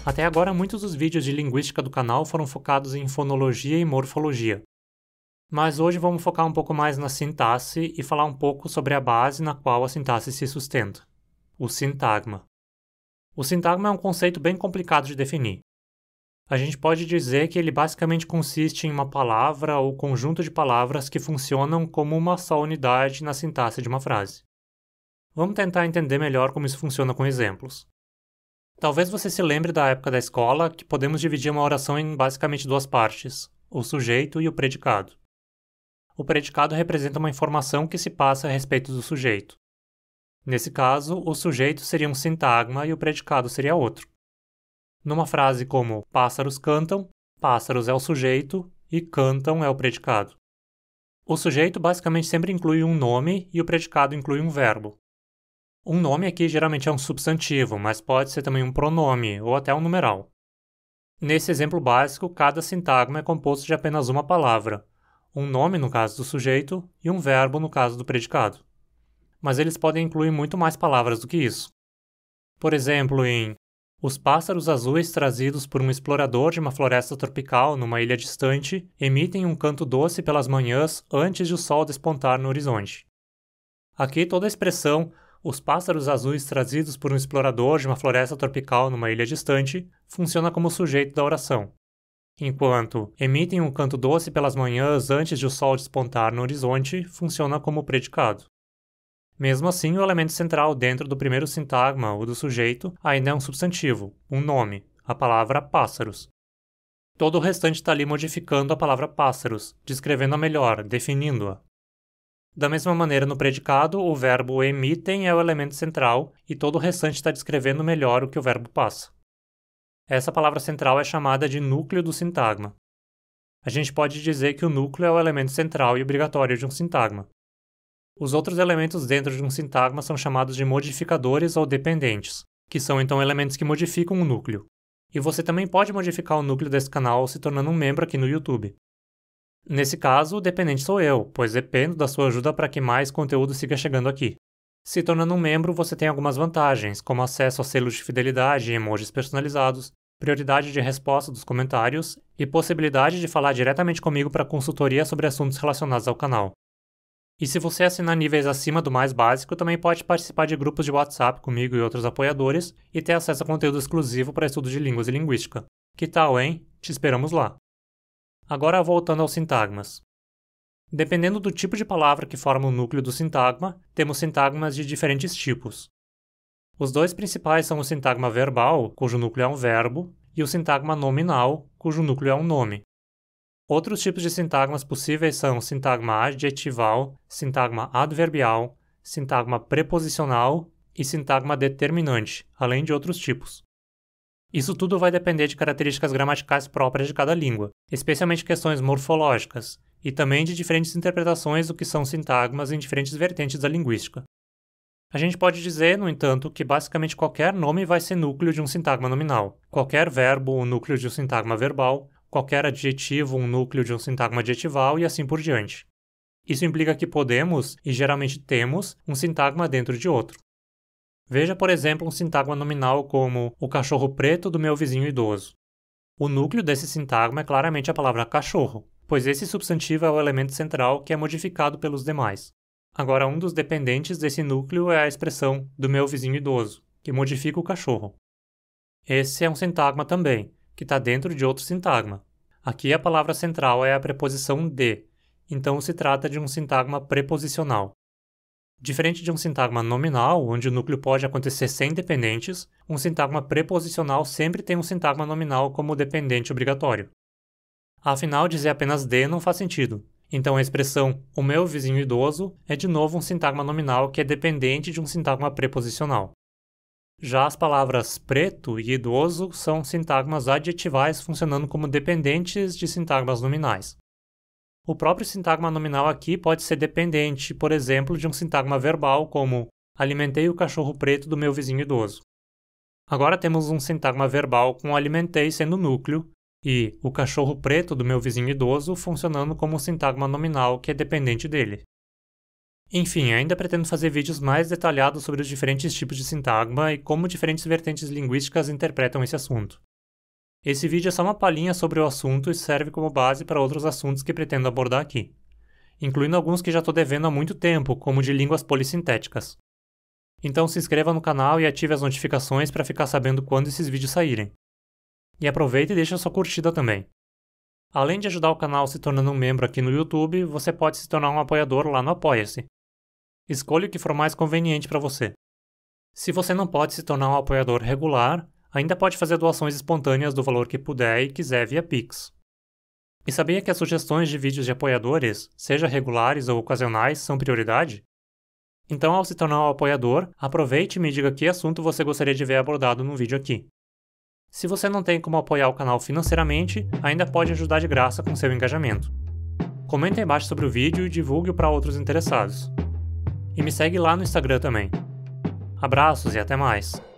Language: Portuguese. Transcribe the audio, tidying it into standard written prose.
Até agora, muitos dos vídeos de linguística do canal foram focados em fonologia e morfologia. Mas hoje vamos focar um pouco mais na sintaxe e falar um pouco sobre a base na qual a sintaxe se sustenta, o sintagma. O sintagma é um conceito bem complicado de definir. A gente pode dizer que ele basicamente consiste em uma palavra ou conjunto de palavras que funcionam como uma só unidade na sintaxe de uma frase. Vamos tentar entender melhor como isso funciona com exemplos. Talvez você se lembre da época da escola que podemos dividir uma oração em basicamente duas partes, o sujeito e o predicado. O predicado representa uma informação que se passa a respeito do sujeito. Nesse caso, o sujeito seria um sintagma e o predicado seria outro. Numa frase como pássaros cantam, pássaros é o sujeito e cantam é o predicado. O sujeito basicamente sempre inclui um nome e o predicado inclui um verbo. Um nome aqui geralmente é um substantivo, mas pode ser também um pronome ou até um numeral. Nesse exemplo básico, cada sintagma é composto de apenas uma palavra, um nome no caso do sujeito e um verbo no caso do predicado. Mas eles podem incluir muito mais palavras do que isso. Por exemplo, em os pássaros azuis trazidos por um explorador de uma floresta tropical numa ilha distante emitem um canto doce pelas manhãs antes de o sol despontar no horizonte. Aqui toda a expressão os pássaros azuis trazidos por um explorador de uma floresta tropical numa ilha distante funciona como sujeito da oração, enquanto emitem um canto doce pelas manhãs antes de o sol despontar no horizonte funciona como predicado. Mesmo assim, o elemento central dentro do primeiro sintagma, o do sujeito, ainda é um substantivo, um nome, a palavra pássaros. Todo o restante está ali modificando a palavra pássaros, descrevendo-a melhor, definindo-a. Da mesma maneira, no predicado, o verbo emitem é o elemento central e todo o restante está descrevendo melhor o que o verbo passa. Essa palavra central é chamada de núcleo do sintagma. A gente pode dizer que o núcleo é o elemento central e obrigatório de um sintagma. Os outros elementos dentro de um sintagma são chamados de modificadores ou dependentes, que são então elementos que modificam o núcleo. E você também pode modificar o núcleo desse canal se tornando um membro aqui no YouTube. Nesse caso, o dependente sou eu, pois dependo da sua ajuda para que mais conteúdo siga chegando aqui. Se tornando um membro, você tem algumas vantagens, como acesso a selos de fidelidade e emojis personalizados, prioridade de resposta dos comentários e possibilidade de falar diretamente comigo para consultoria sobre assuntos relacionados ao canal. E se você assinar níveis acima do mais básico, também pode participar de grupos de WhatsApp comigo e outros apoiadores e ter acesso a conteúdo exclusivo para estudo de línguas e linguística. Que tal, hein? Te esperamos lá! Agora voltando aos sintagmas. Dependendo do tipo de palavra que forma o núcleo do sintagma, temos sintagmas de diferentes tipos. Os dois principais são o sintagma verbal, cujo núcleo é um verbo, e o sintagma nominal, cujo núcleo é um nome. Outros tipos de sintagmas possíveis são sintagma adjetival, sintagma adverbial, sintagma preposicional e sintagma determinante, além de outros tipos. Isso tudo vai depender de características gramaticais próprias de cada língua, especialmente questões morfológicas, e também de diferentes interpretações do que são sintagmas em diferentes vertentes da linguística. A gente pode dizer, no entanto, que basicamente qualquer nome vai ser núcleo de um sintagma nominal, qualquer verbo um núcleo de um sintagma verbal, qualquer adjetivo um núcleo de um sintagma adjetival e assim por diante. Isso implica que podemos, e geralmente temos, um sintagma dentro de outro. Veja, por exemplo, um sintagma nominal como o cachorro preto do meu vizinho idoso. O núcleo desse sintagma é claramente a palavra cachorro, pois esse substantivo é o elemento central que é modificado pelos demais. Agora, um dos dependentes desse núcleo é a expressão do meu vizinho idoso, que modifica o cachorro. Esse é um sintagma também, que está dentro de outro sintagma. Aqui a palavra central é a preposição de, então se trata de um sintagma preposicional. Diferente de um sintagma nominal, onde o núcleo pode acontecer sem dependentes, um sintagma preposicional sempre tem um sintagma nominal como dependente obrigatório. Afinal, dizer apenas de não faz sentido. Então a expressão o meu vizinho idoso é de novo um sintagma nominal que é dependente de um sintagma preposicional. Já as palavras preto e idoso são sintagmas adjetivais funcionando como dependentes de sintagmas nominais. O próprio sintagma nominal aqui pode ser dependente, por exemplo, de um sintagma verbal como alimentei o cachorro preto do meu vizinho idoso. Agora temos um sintagma verbal com alimentei sendo núcleo e o cachorro preto do meu vizinho idoso funcionando como um sintagma nominal que é dependente dele. Enfim, ainda pretendo fazer vídeos mais detalhados sobre os diferentes tipos de sintagma e como diferentes vertentes linguísticas interpretam esse assunto. Esse vídeo é só uma palhinha sobre o assunto e serve como base para outros assuntos que pretendo abordar aqui, incluindo alguns que já estou devendo há muito tempo, como de línguas polissintéticas. Então se inscreva no canal e ative as notificações para ficar sabendo quando esses vídeos saírem. E aproveita e deixa sua curtida também. Além de ajudar o canal se tornando um membro aqui no YouTube, você pode se tornar um apoiador lá no Apoia-se. Escolha o que for mais conveniente para você. Se você não pode se tornar um apoiador regular, ainda pode fazer doações espontâneas do valor que puder e quiser via Pix. E sabia que as sugestões de vídeos de apoiadores, seja regulares ou ocasionais, são prioridade? Então, ao se tornar um apoiador, aproveite e me diga que assunto você gostaria de ver abordado no vídeo aqui. Se você não tem como apoiar o canal financeiramente, ainda pode ajudar de graça com seu engajamento. Comente aí embaixo sobre o vídeo e divulgue-o para outros interessados. E me segue lá no Instagram também. Abraços e até mais!